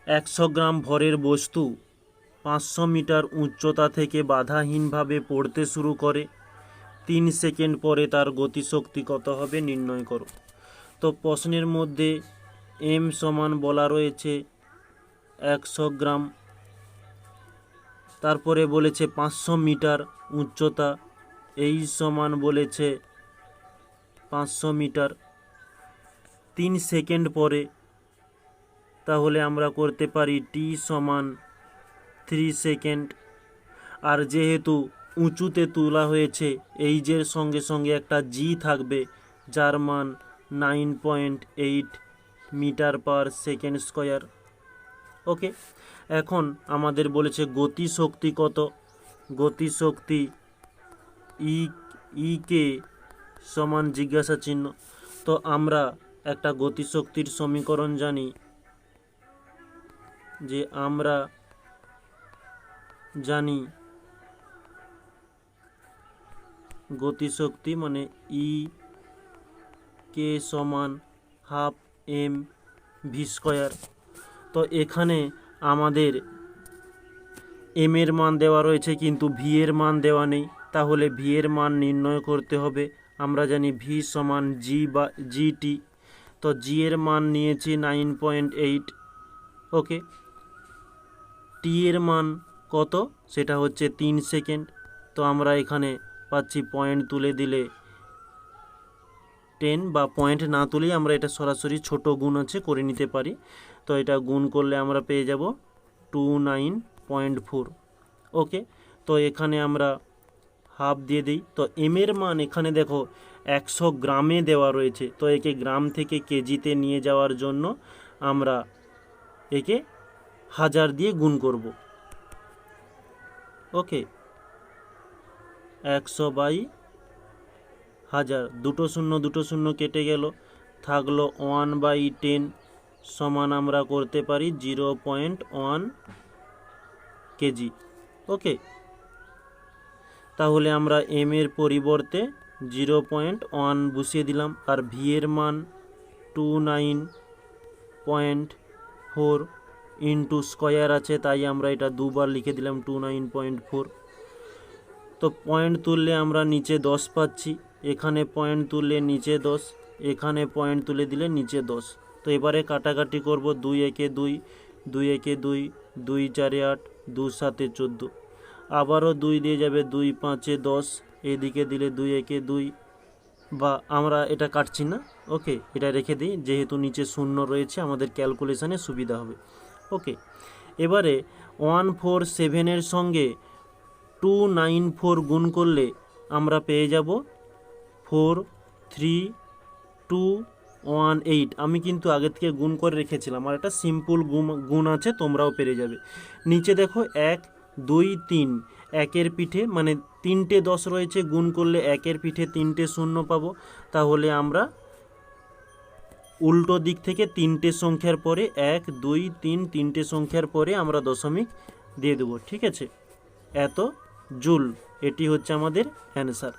100 গ্রাম ভরের বস্তু 500 মিটার উচ্চতা থেকে বাধাহীনভাবে পড়তে শুরু করে। 3 সেকেন্ড পরে তার গতিশক্তি কত হবে নির্ণয় করো। তো প্রশ্নের মধ্যে এম সমান বলা রয়েছে 100 গ্রাম, তারপরে বলেছে 500 মিটার উচ্চতা, এই সমান বলেছে 500 মিটার 3 সেকেন্ড পরে, তাহলে আমরা করতে পারি টি সমান 3 সেকেন্ড। আর যেহেতু উঁচুতে তোলা হয়েছে, এইচের সঙ্গে সঙ্গে একটা জি থাকবে যার মান 9.8 মিটার পার সেকেন্ড স্কোয়ার। ওকে, এখন আমাদের বলেছে গতিশক্তি কত। গতিশক্তি ই কে সমান জিজ্ঞাসা চিহ্ন। তো আমরা একটা গতিশক্তির সমীকরণ জানি, যে আমরা জানি গতিশক্তি মানে ই কে সমান হাফ এম ভি স্কোয়ার। তো এখানে আমাদের এম এর মান দেওয়া রয়েছে কিন্তু ভি এর মান দেওয়া নেই, তাহলে ভি এর মান নির্ণয় করতে হবে। আমরা জানি ভি সমান জি বা জিটি, তো জি এর মান নিয়েছি 9.8। ওকে, টি এর মান কত, সেটা হচ্ছে 3 সেকেন্ড। তো আমরা এখানে পাচ্ছি পয়েন্ট তুলে দিলে 10, বা পয়েন্ট না তুলেই আমরা এটা সরাসরি ছোট গুণ আছে করে নিতে পারি। তো এটা গুণ করলে আমরা পেয়ে যাব 29.4। ওকে, তো এখানে আমরা হাফ দিয়ে দিই। তো এম এর মান এখানে দেখো 100 গ্রামে দেওয়া রয়েছে, তো একে গ্রাম থেকে কেজিতে নিয়ে যাওয়ার জন্য আমরা একে 1000 দিয়ে গুণ করব। ওকে, 100/1000, দুটো শূন্য কেটে গেল, থাকলো 1/10 সমান আমরা করতে পারি 0.1 কেজি। ওকে, তাহলে আমরা এম এর পরিবর্তে 0.1 বসিয়ে দিলাম, আর ভি এর মান 29.4 ইন্টু স্কোয়ার আছে, তাই আমরা এটা দুবার লিখে দিলাম 29.4। তো পয়েন্ট তুললে আমরা নিচে 10 পাচ্ছি, এখানে পয়েন্ট তুললে নিচে 10, এখানে পয়েন্ট তুলে দিলে নিচে 10। তো এবারে কাটাকাটি করব, 2 একে 2, 2 একে 2, 2 4 8, 2 7 14, আবারও 2 দিয়ে যাবে, 2 5 10, এদিকে দিলে 2 একে 2, বা আমরা এটা কাটছি না। ওকে, এটা রেখে দিই, যেহেতু নিচে শূন্য রয়েছে আমাদের ক্যালকুলেশানে সুবিধা হবে। ওকে, এবারে 147 এর সঙ্গে 294 গুণ করলে আমরা পেয়ে যাব 43218। আমি কিন্তু আগে থেকে গুণ করে রেখেছিলাম, আর একটা সিম্পল গুণ আছে, তোমরাও পেরে যাবে। নিচে দেখো 1 2 3, একের পিঠে মানে 3টে 10 রয়েছে, গুণ করলে একের পিঠে 3টে শূন্য পাবো। তাহলে আমরা উল্টো দিক থেকে 3টে সংখ্যার পরে 1 2 3, 3টে সংখ্যার পরে আমরা দশমিক দিয়ে দেবো। ঠিক আছে, এত জুল, এটি হচ্ছে আমাদের অ্যান্সার।